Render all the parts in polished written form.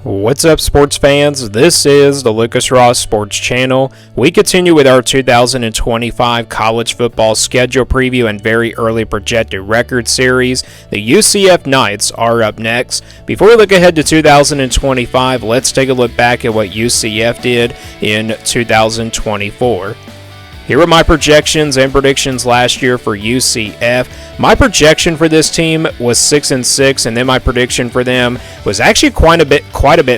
What's up, sports fans? This is the Lucas Ross Sports Channel. We continue with our 2025 college football schedule preview and very early projected record series. The UCF Knights are up next. Before we look ahead to 2025, let's take a look back at what UCF did in 2024. Here are my projections and predictions last year for UCF. My projection for this team was 6-6, and then my prediction for them was actually quite a bit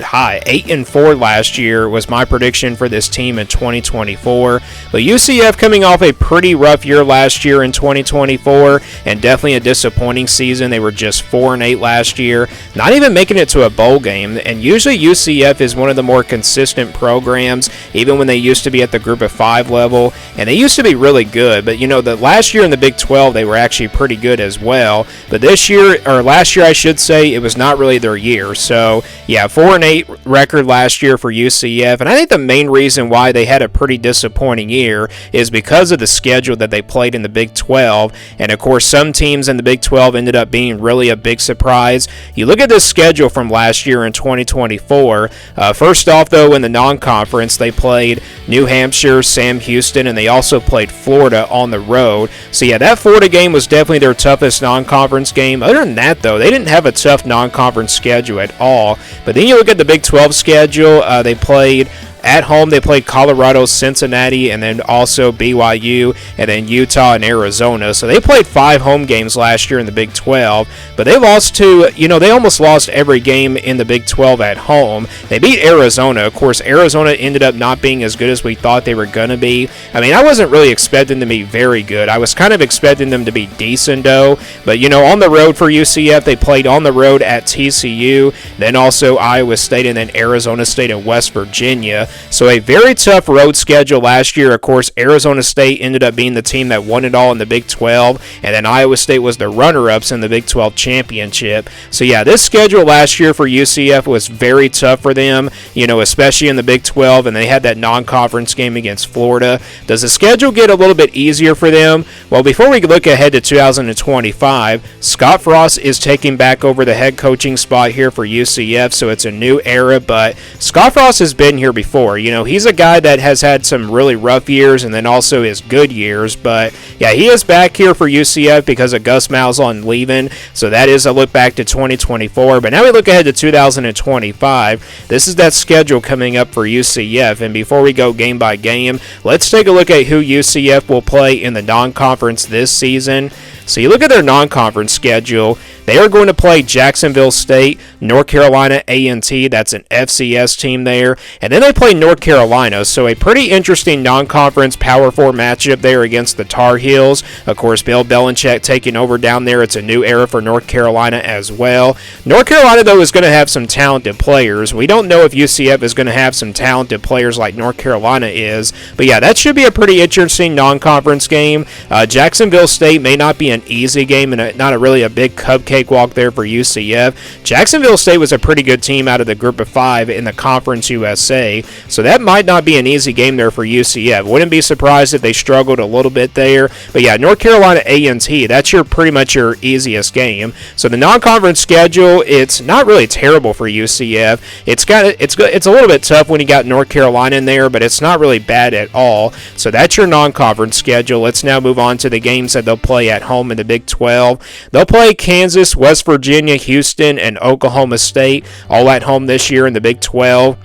high. 8-4 last year was my prediction for this team in 2024. But UCF coming off a pretty rough year last year in 2024, and definitely a disappointing season. They were just 4-8 last year, not even making it to a bowl game. And usually UCF is one of the more consistent programs, even when they used to be at the Group of 5 level. And they used to be really good, but the last year in the Big 12 they were actually pretty good as well. But this year, or last year I should say, it was not really their year. So yeah, 4-8 record last year for UCF, and I think the main reason why they had a pretty disappointing year is because of the schedule that they played in the Big 12. And of course, some teams in the Big 12 ended up being really a big surprise. You look at this schedule from last year in 2024. First off, though, in the non-conference, they played New Hampshire, Sam Houston, and they also played Florida on the road. So yeah, that Florida game was definitely their toughest non-conference game. Other than that, though, they didn't have a tough non-conference schedule at all. But then you look at the Big 12 schedule, they played at home, they played Colorado, Cincinnati, and then also BYU, and then Utah and Arizona. So they played 5 home games last year in the Big 12, but they lost to, they almost lost every game in the Big 12 at home. They beat Arizona. Of course, Arizona ended up not being as good as we thought they were going to be. I mean, I wasn't really expecting them to be very good. I was kind of expecting them to be decent, though. But, on the road for UCF, they played on the road at TCU, then also Iowa State, and then Arizona State and West Virginia. So a very tough road schedule last year. Of course, Arizona State ended up being the team that won it all in the Big 12, and then Iowa State was the runner-ups in the Big 12 championship. So yeah, this schedule last year for UCF was very tough for them, especially in the Big 12, and they had that non-conference game against Florida. Does the schedule get a little bit easier for them? Well, before we look ahead to 2025, Scott Frost is taking back over the head coaching spot here for UCF, so it's a new era, but Scott Frost has been here before. He's a guy that has had some really rough years and then also his good years. But yeah, he is back here for UCF because of Gus Malzahn leaving. So that is a look back to 2024. But now we look ahead to 2025. This is that schedule coming up for UCF. And before we go game by game, let's take a look at who UCF will play in the non-conference this season. So you look at their non-conference schedule. They are going to play Jacksonville State, North Carolina A&T. That's an FCS team there. And then they play North Carolina. So a pretty interesting non-conference Power 4 matchup there against the Tar Heels. Of course, Bill Belichick taking over down there. It's a new era for North Carolina as well. North Carolina, though, is going to have some talented players. We don't know if UCF is going to have some talented players like North Carolina is. But yeah, that should be a pretty interesting non-conference game. Jacksonville State may not be an easy game and not really a big cupcake walk there for UCF. Jacksonville State was a pretty good team out of the Group of 5 in the Conference USA, so that might not be an easy game there for UCF. Wouldn't be surprised if they struggled a little bit there. But yeah, North Carolina A&T, that's pretty much your easiest game. So the non-conference schedule, it's not really terrible for UCF. It's a little bit tough when you got North Carolina in there, but it's not really bad at all. So that's your non-conference schedule. Let's now move on to the games that they'll play at home in the Big 12. They'll play Kansas, West Virginia, Houston, and Oklahoma State all at home this year in the Big 12.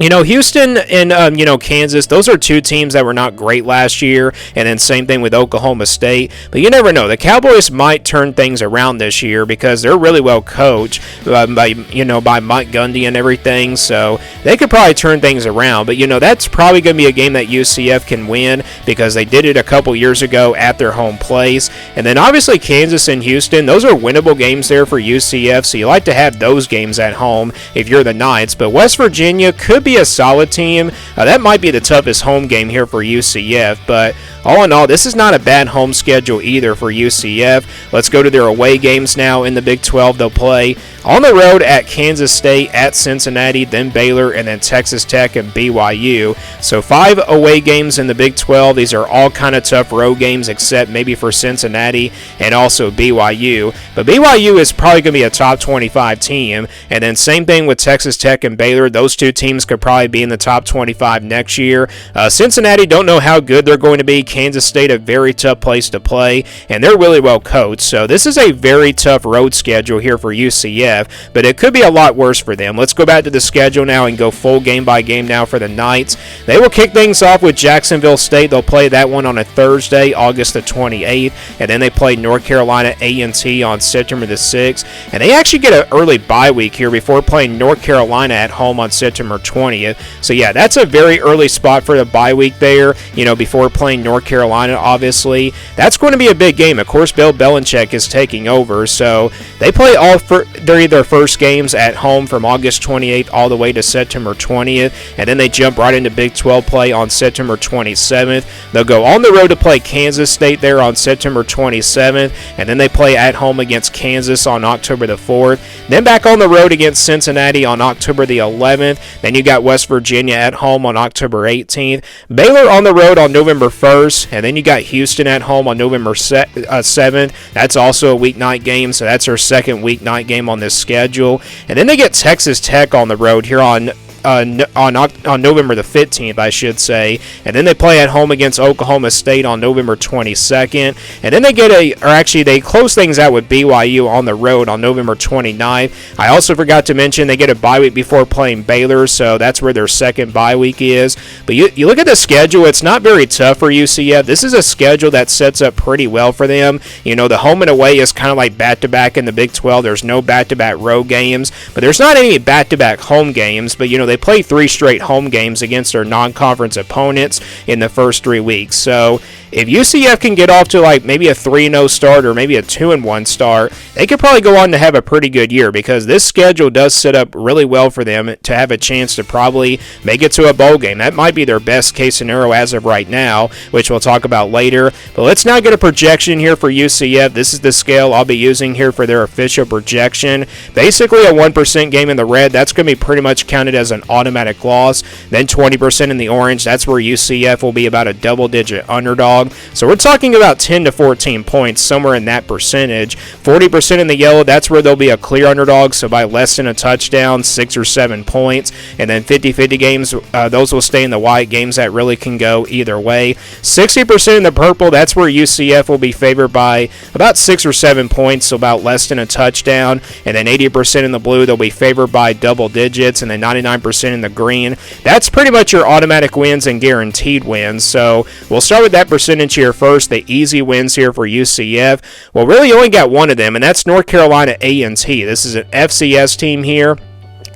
Houston and, Kansas, those are two teams that were not great last year, and then same thing with Oklahoma State. But you never know. The Cowboys might turn things around this year because they're really well coached by Mike Gundy and everything, so they could probably turn things around. But, that's probably going to be a game that UCF can win because they did it a couple years ago at their home place. And then, obviously, Kansas and Houston, those are winnable games there for UCF, so you like to have those games at home if you're the Knights. But West Virginia could be be a solid team. That might be the toughest home game here for UCF, but all in all, this is not a bad home schedule either for UCF. Let's go to their away games now in the Big 12. They'll play on the road at Kansas State, at Cincinnati, then Baylor, and then Texas Tech and BYU. So 5 away games in the Big 12. These are all kind of tough road games except maybe for Cincinnati and also BYU. But BYU is probably going to be a top 25 team. And then same thing with Texas Tech and Baylor. Those two teams could probably be in the top 25 next year. Cincinnati, don't know how good they're going to be. Kansas State, a very tough place to play, and they're really well coached. So this is a very tough road schedule here for UCF, but it could be a lot worse for them. Let's go back to the schedule now and go full game by game now for the Knights. They will kick things off with Jacksonville State. They'll play that one on a Thursday, August the 28th, and then they play North Carolina A&T on September the 6th, and they actually get an early bye week here before playing North Carolina at home on September 20th. So yeah, that's a very early spot for the bye week there, before playing North Carolina, obviously. That's going to be a big game. Of course, Bill Belichick is taking over, so they play all their first games at home from August 28th all the way to September 20th, and then they jump right into Big 12 play on September 27th. They'll go on the road to play Kansas State there on September 27th, and then they play at home against Kansas on October the 4th. Then back on the road against Cincinnati on October the 11th. Then you got West Virginia at home on October 18th. Baylor on the road on November 1st, and then you got Houston at home on November 7th. That's also a weeknight game, so that's our second weeknight game on this schedule. And then they get Texas Tech on the road here on November the 15th, I should say, and then they play at home against Oklahoma State on November 22nd, and then they close things out with BYU on the road on November 29th. I also forgot to mention they get a bye week before playing Baylor, so that's where their second bye week is. But you look at the schedule, it's not very tough for UCF. This is a schedule that sets up pretty well for them. The home and away is kind of like back-to-back in the Big 12. There's no back-to-back road games, but there's not any back-to-back home games, but they play 3 straight home games against their non-conference opponents in the first 3 weeks. So if UCF can get off to like maybe a 3-0 start or maybe a 2-1 start, they could probably go on to have a pretty good year, because this schedule does set up really well for them to have a chance to probably make it to a bowl game. That might be their best case scenario as of right now, which we'll talk about later. But let's now get a projection here for UCF. This is the scale I'll be using here for their official projection. Basically a 1% game in the red, that's going to be pretty much counted as an automatic loss. Then 20% in the orange, that's where UCF will be about a double-digit underdog. So we're talking about 10 to 14 points, somewhere in that percentage. 40% in the yellow, that's where they'll be a clear underdog, so by less than a touchdown, 6 or 7 points. And then 50-50 games, those will stay in the white, games that really can go either way. 60% in the purple, that's where UCF will be favored by about 6 or 7 points, so about less than a touchdown. And then 80% in the blue, they'll be favored by double digits. And then 99% in the green, that's pretty much your automatic wins and guaranteed wins. So we'll start with that percentage here first. The easy wins here for UCF, well, really you only got one of them, and that's North Carolina A&T. This is an FCS team here.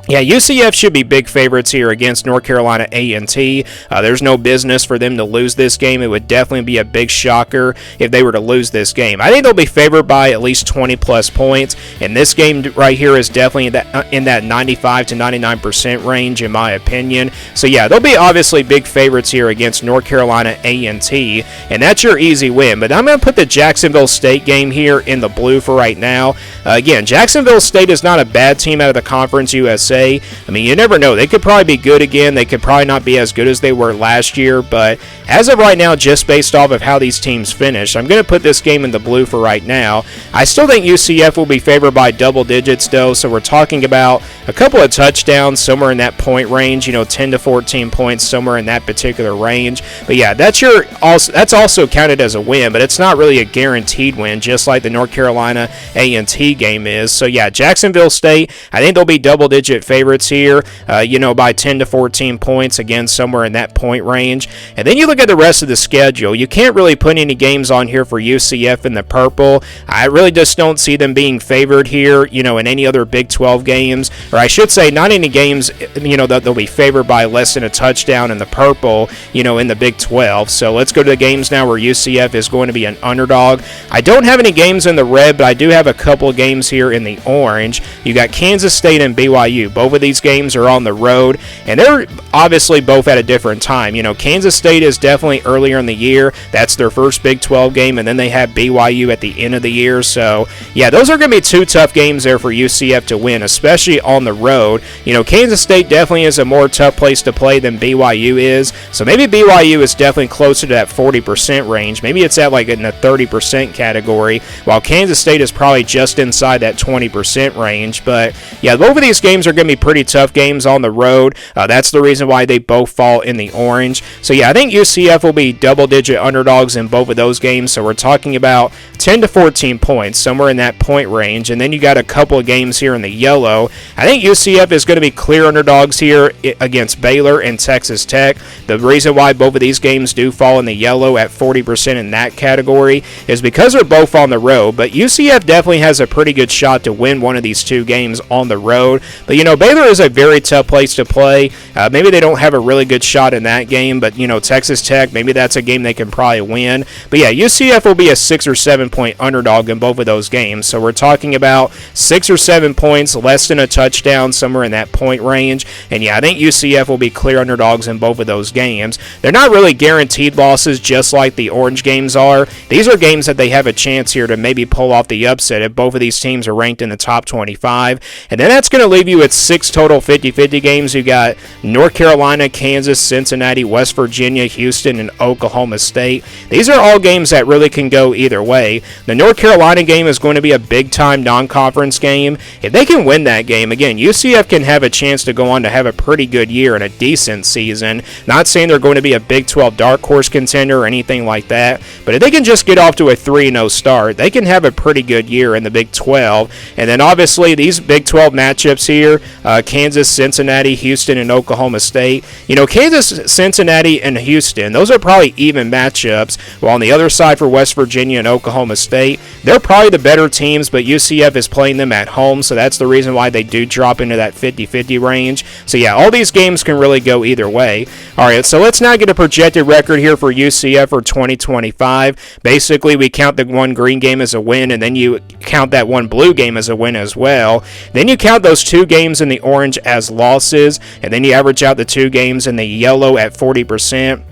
Yeah, UCF should be big favorites here against North Carolina A&T. There's no business for them to lose this game. It would definitely be a big shocker if they were to lose this game. I think they'll be favored by at least 20-plus points, and this game right here is definitely in that 95 to 99% range, in my opinion. So yeah, they'll be obviously big favorites here against North Carolina A&T, and that's your easy win. But I'm going to put the Jacksonville State game here in the blue for right now. Again, Jacksonville State is not a bad team out of the Conference USA. I mean, you never know. They could probably be good again. They could probably not be as good as they were last year, but as of right now, just based off of how these teams finish, I'm going to put this game in the blue for right now. I still think UCF will be favored by double digits, though, so we're talking about a couple of touchdowns somewhere in that point range, 10 to 14 points, somewhere in that particular range. But yeah, that's also counted as a win, but it's not really a guaranteed win, just like the North Carolina A&T game is. So yeah, Jacksonville State, I think they'll be double-digit favorites here, by 10 to 14 points, again, somewhere in that point range. And then you look at the rest of the schedule. You can't really put any games on here for UCF in the purple. I really just don't see them being favored here, in any other Big 12 games, or I should say not any games, that they'll be favored by less than a touchdown in the purple, in the Big 12. So let's go to the games now where UCF is going to be an underdog. I don't have any games in the red, but I do have a couple of games here in the orange. You got Kansas State and BYU. Both of these games are on the road, and they're obviously both at a different time. Kansas State is definitely earlier in the year. That's their first Big 12 game, and then they have BYU at the end of the year. So, yeah, those are going to be two tough games there for UCF to win, especially on the road. Kansas State definitely is a more tough place to play than BYU is. So maybe BYU is definitely closer to that 40% range. Maybe it's at like in the 30% category, while Kansas State is probably just inside that 20% range. But, yeah, both of these games are going to be pretty tough games on the road. That's the reason why they both fall in the orange. So, yeah, I think UCF will be double-digit underdogs in both of those games. So we're talking about 10 to 14 points, somewhere in that point range. And then you got a couple of games here in the yellow. I think UCF is going to be clear underdogs here against Baylor and Texas Tech. The reason why both of these games do fall in the yellow at 40% in that category is because they're both on the road. But UCF definitely has a pretty good shot to win one of these two games on the road. But, Baylor is a very tough place to play. Maybe they don't have a really good shot in that game, but, Texas Tech, maybe that's a game they can probably win. But, yeah, UCF will be a 6 or 7 point underdog in both of those games. So we're talking about 6 or 7 points, less than a touchdown, somewhere in that point range. And, yeah, I think UCF will be clear underdogs in both of those games. They're not really guaranteed losses just like the orange games are. These are games that they have a chance here to maybe pull off the upset if both of these teams are ranked in the top 25. And then that's going to leave you with 6 total 50-50 games. You got North Carolina, Kansas, Cincinnati, West Virginia, Houston, and Oklahoma State. These are all games that really can go either way. The North Carolina game is going to be a big-time non-conference game. If they can win that game, again, UCF can have a chance to go on to have a pretty good year and a decent season. Not saying they're going to be a Big 12 dark horse contender or anything like that, but if they can just get off to a 3-0 start, they can have a pretty good year in the Big 12. And then obviously these Big 12 matchups here, Kansas, Cincinnati, Houston, and Oklahoma State. Kansas, Cincinnati, and Houston, those are probably even matchups, while on the other side for West Virginia and Oklahoma State, they're probably the better teams, but UCF is playing them at home, so that's the reason why they do drop into that 50-50 range. So yeah, all these games can really go either way. All right, so let's now get a projected record here for UCF for 2025. Basically, we count the one green game as a win, and then you count that one blue game as a win as well. Then you count those two games in the orange as losses, and then you average out the two games in the yellow at 40%.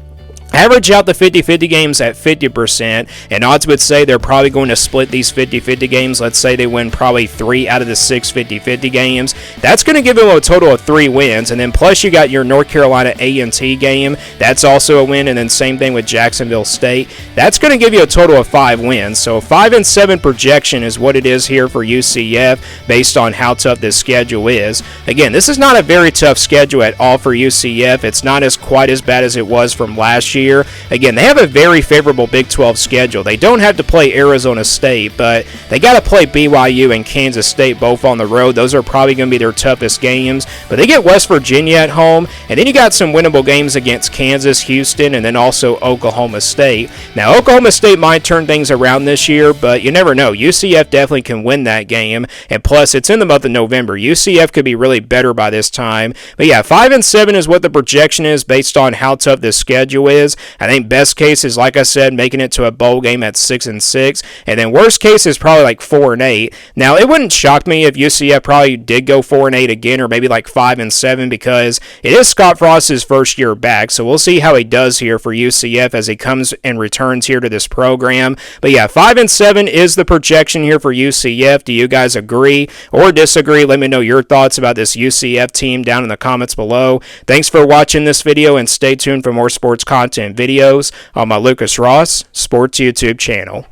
Average out the 50-50 games at 50%, and odds would say they're probably going to split these 50-50 games. Let's say they win probably 3 out of the 6 50-50 games. That's going to give them a total of 3 wins, and then plus you got your North Carolina A&T game. That's also a win, and then same thing with Jacksonville State. That's going to give you a total of 5 wins. So 5-7 projection is what it is here for UCF based on how tough this schedule is. Again, this is not a very tough schedule at all for UCF. It's not quite as bad as it was from last year. Again, they have a very favorable Big 12 schedule. They don't have to play Arizona State, but they got to play BYU and Kansas State both on the road. Those are probably going to be their toughest games, but they get West Virginia at home, and then you got some winnable games against Kansas, Houston, and then also Oklahoma State. Now, Oklahoma State might turn things around this year, but you never know. UCF definitely can win that game, and plus, it's in the month of November. UCF could be really better by this time. But yeah, 5-7 is what the projection is based on how tough this schedule is. I think best case is, like I said, making it to a bowl game at 6-6, and then worst case is probably like 4-8. Now, it wouldn't shock me if UCF probably did go 4-8 again, or maybe like 5-7, because it is Scott Frost's first year back, so we'll see how he does here for UCF as he comes and returns here to this program. But yeah, 5-7 is the projection here for UCF. Do you guys agree or disagree? Let me know your thoughts about this UCF team down in the comments below. Thanks for watching this video, and stay tuned for more sports content videos on my Lucas Ross Sports YouTube channel.